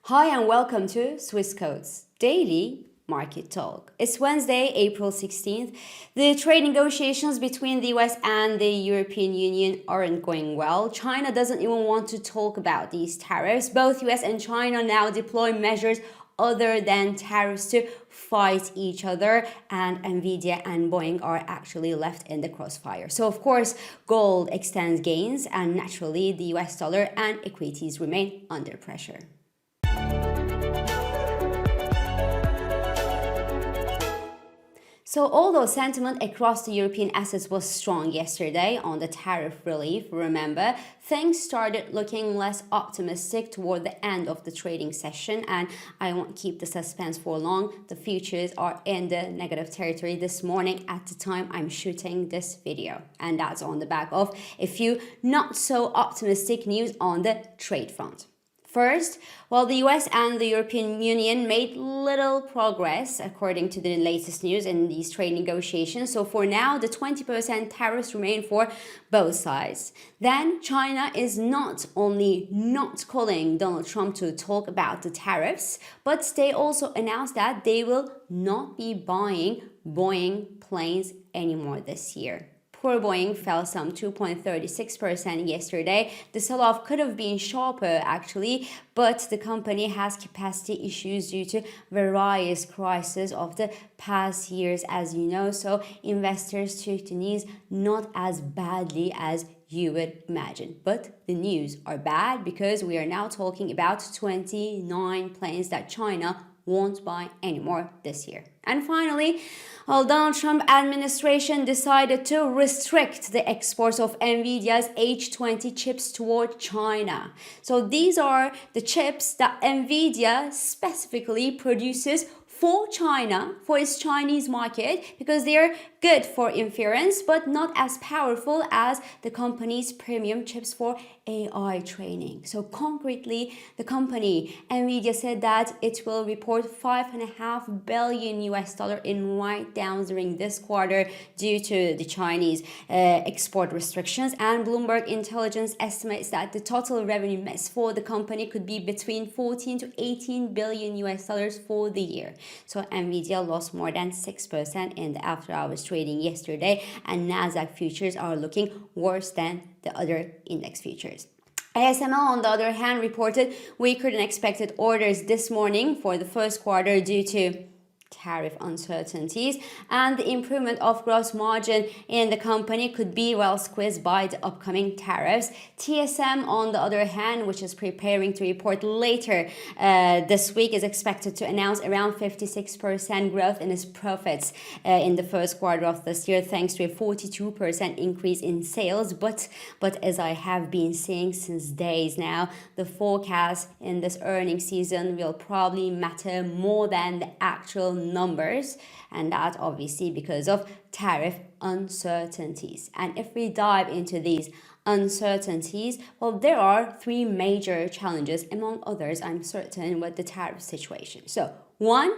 Hi and welcome to Swissquote's daily market talk. It's Wednesday, April 16th. The trade negotiations between the US and the European Union aren't going well. China doesn't even want to talk about these tariffs. Both US and China now deploy measures other than tariffs to fight each other, and Nvidia and Boeing are actually left in the crossfire. So of course, gold extends gains and naturally the US dollar and equities remain under pressure. So although sentiment across the European assets was strong yesterday on the tariff relief, remember, things started looking less optimistic toward the end of the trading session, and I won't keep the suspense for long. The futures are in the negative territory this morning at the time I'm shooting this video, and that's on the back of a few not so optimistic news on the trade front. First, while the US and the European Union made little progress according to the latest news in these trade negotiations, so for now the 20% tariffs remain for both sides. Then China is not only not calling Donald Trump to talk about the tariffs, but they also announced that they will not be buying Boeing planes anymore this year. Poor Boeing fell some 2.36% yesterday. The sell-off could have been sharper actually, but the company has capacity issues due to various crises of the past years, as you know, so investors took the news not as badly as you would imagine. But the news are bad because we are now talking about 29 planes that China won't buy anymore this year. And finally, Donald Trump administration decided to restrict the exports of Nvidia's H20 chips toward China. So these are the chips that Nvidia specifically produces for China, for its Chinese market, because they're good for inference, but not as powerful as the company's premium chips for AI training. So concretely, the company, Nvidia, said that it will report $5.5 billion in write-downs during this quarter due to the Chinese export restrictions, and Bloomberg Intelligence estimates that the total revenue miss for the company could be between 14 to 18 billion for the year. So Nvidia lost more than 6% in the after-hours trading yesterday, and Nasdaq futures are looking worse than the other index futures. ASML, on the other hand, reported weaker than expected orders this morning for the first quarter due to tariff uncertainties, and the improvement of gross margin in the company could be well squeezed by the upcoming tariffs. TSM, on the other hand, which is preparing to report later this week, is expected to announce around 56% growth in its profits in the first quarter of this year, thanks to a 42% increase in sales. But as I have been saying since days now, the forecast in this earnings season will probably matter more than the actual numbers, and that obviously because of tariff uncertainties. And if we dive into these uncertainties, well, there are three major challenges, among others, I'm certain, with the tariff situation. So one,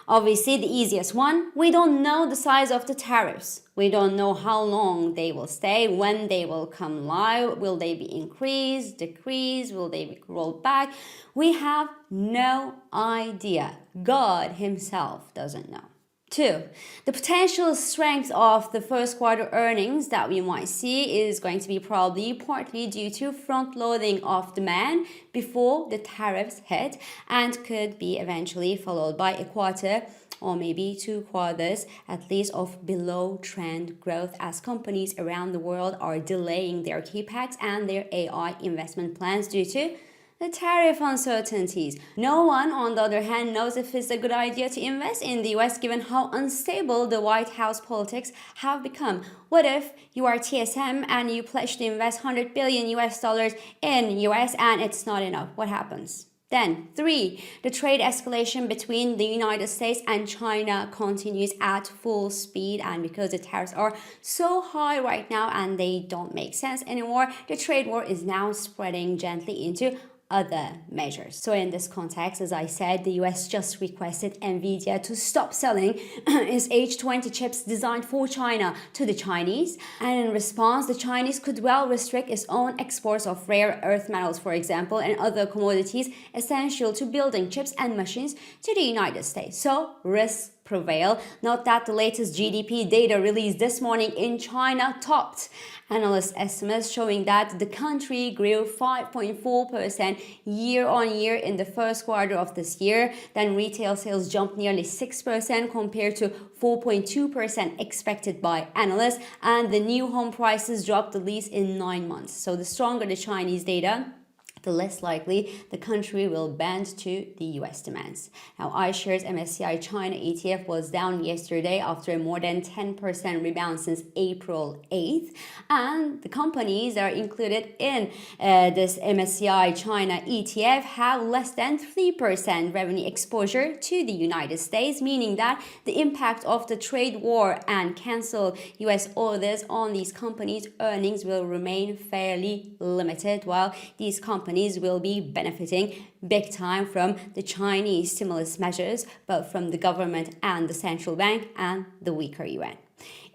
obviously the easiest one, we don't know the size of the tariffs. We don't know how long they will stay, when they will come live, will they be increased, decreased, will they be rolled back? We have no idea. God himself doesn't know. Two, the potential strength of the first quarter earnings that we might see is going to be probably partly due to front loading of demand before the tariffs hit, and could be eventually followed by a quarter or maybe 2 quarters at least of below trend growth as companies around the world are delaying their capex and their AI investment plans due to the tariff uncertainties. No one, on the other hand, knows if it's a good idea to invest in the US given how unstable the White House politics have become. What if you are TSM and you pledge to invest $100 billion in US and it's not enough? What happens? Then, 3, the trade escalation between the United States and China continues at full speed, and because the tariffs are so high right now and they don't make sense anymore, the trade war is now spreading gently into other measures. So in this context, as I said, the US just requested Nvidia to stop selling its H20 chips designed for China to the Chinese. And in response, the Chinese could well restrict its own exports of rare earth metals, for example, and other commodities essential to building chips and machines to the United States. So risks prevail. Note that the latest GDP data released this morning in China topped analyst estimates, showing that the country grew 5.4% year on year in the first quarter of this year. Then retail sales jumped nearly 6% compared to 4.2% expected by analysts, and the new home prices dropped the least in 9 months. So the stronger the Chinese data, the less likely the country will bend to the US demands. Now, iShares MSCI China ETF was down yesterday after a more than 10% rebound since April 8th. And the companies that are included in this MSCI China ETF have less than 3% revenue exposure to the United States, meaning that the impact of the trade war and canceled US orders on these companies' earnings will remain fairly limited, while these companies will be benefiting big time from the Chinese stimulus measures, both from the government and the central bank, and the weaker yuan.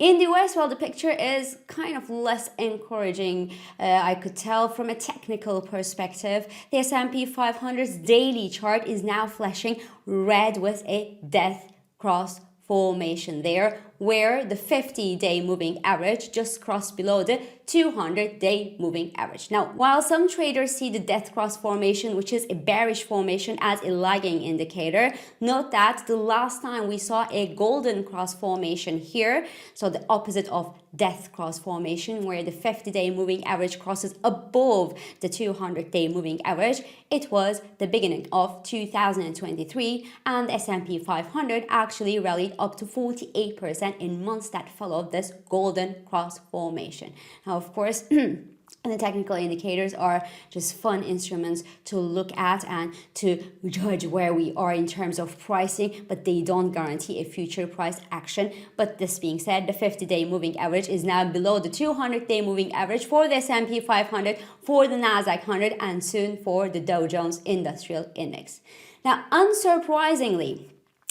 In the US, well, the picture is kind of less encouraging, I could tell from a technical perspective. The S&P 500's daily chart is now flashing red with a death cross formation there, where the 50-day moving average just crossed below the 200-day moving average. Now, while some traders see the death cross formation, which is a bearish formation, as a lagging indicator, note that the last time we saw a golden cross formation here, so the opposite of death cross formation, where the 50-day moving average crosses above the 200-day moving average, it was the beginning of 2023, and the S&P 500 actually rallied up to 48% in months that followed this golden cross formation. Now, of course, the technical indicators are just fun instruments to look at and to judge where we are in terms of pricing, but they don't guarantee a future price action. But this being said, the 50-day moving average is now below the 200-day moving average for the S&P 500, for the Nasdaq 100, and soon for the Dow Jones Industrial Index. Now, unsurprisingly,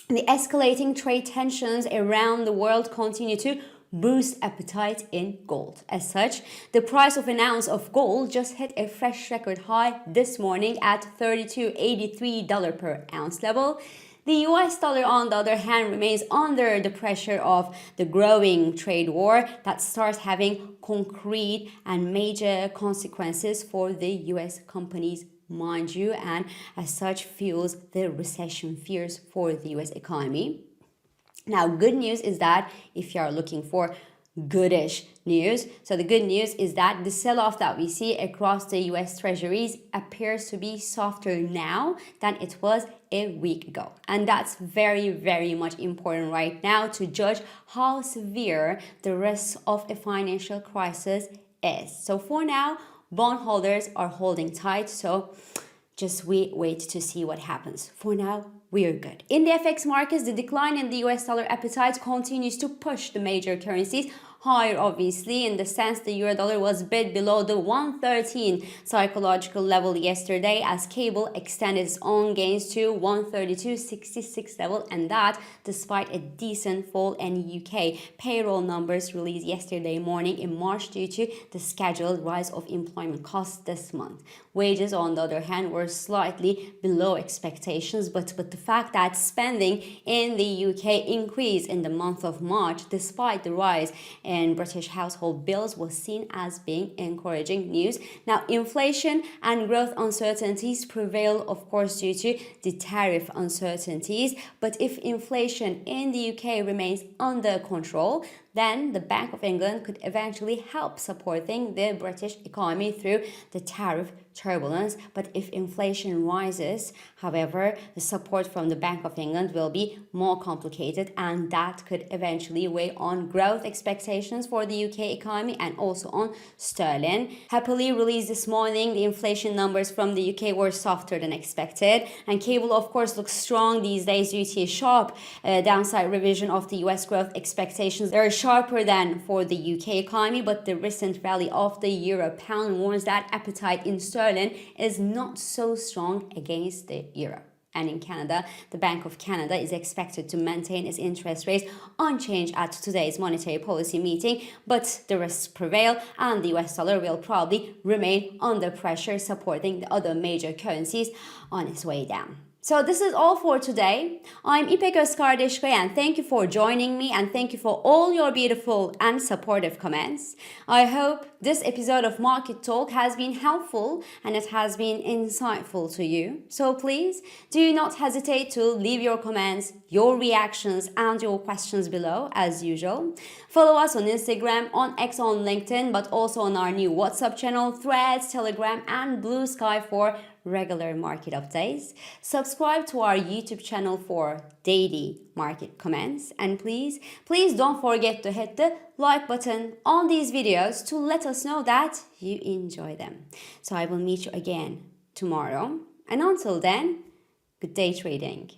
the escalating trade tensions around the world continue to boost appetite in gold. As such, the price of an ounce of gold just hit a fresh record high this morning at $32.83 per ounce level. The US dollar, on the other hand, remains under the pressure of the growing trade war that starts having concrete and major consequences for the US companies, mind you, and as such fuels the recession fears for the US economy. Now, good news is that if you are looking for goodish news, so the good news is that the sell-off that we see across the US treasuries appears to be softer now than it was a week ago. And that's very, very much important right now to judge how severe the risk of a financial crisis is. So for now, bondholders are holding tight, so just wait to see what happens. For now, we are good. In the FX markets, the decline in the US dollar appetite continues to push the major currencies higher, obviously, in the sense the euro dollar was bid below the 113 psychological level yesterday as cable extended its own gains to 132.66 level, and that despite a decent fall in UK payroll numbers released yesterday morning in March due to the scheduled rise of employment costs this month. Wages, on the other hand, were slightly below expectations, but the fact that spending in the UK increased in the month of March despite the rise in British household bills was seen as being encouraging news. Now, inflation and growth uncertainties prevail, of course, due to the tariff uncertainties. But if inflation in the UK remains under control, then the Bank of England could eventually help supporting the British economy through the tariff turbulence. But if inflation rises, however, the support from the Bank of England will be more complicated, and that could eventually weigh on growth expectations for the UK economy and also on sterling. Happily released this morning, the inflation numbers from the UK were softer than expected, and cable, of course, looks strong these days due to a sharp downside revision of the US growth expectations. They're sharper than for the UK economy, but the recent rally of the euro pound warns that appetite in sterling sterling is not so strong against the euro. And in Canada, the Bank of Canada is expected to maintain its interest rates unchanged at today's monetary policy meeting, but the risks prevail and the US dollar will probably remain under pressure, supporting the other major currencies on its way down. So this is all for today. I'm İpek Özkardeşkaya and thank you for joining me and thank you for all your beautiful and supportive comments. I hope this episode of Market Talk has been helpful and it has been insightful to you. So please do not hesitate to leave your comments, your reactions and your questions below as usual. Follow us on Instagram, on X, on LinkedIn, but also on our new WhatsApp channel, Threads, Telegram and Blue Sky for regular market updates. Subscribe to our YouTube channel for daily market comments. And please don't forget to hit the like button on these videos to let us know that you enjoy them. So I will meet you again tomorrow. And until then, good day trading.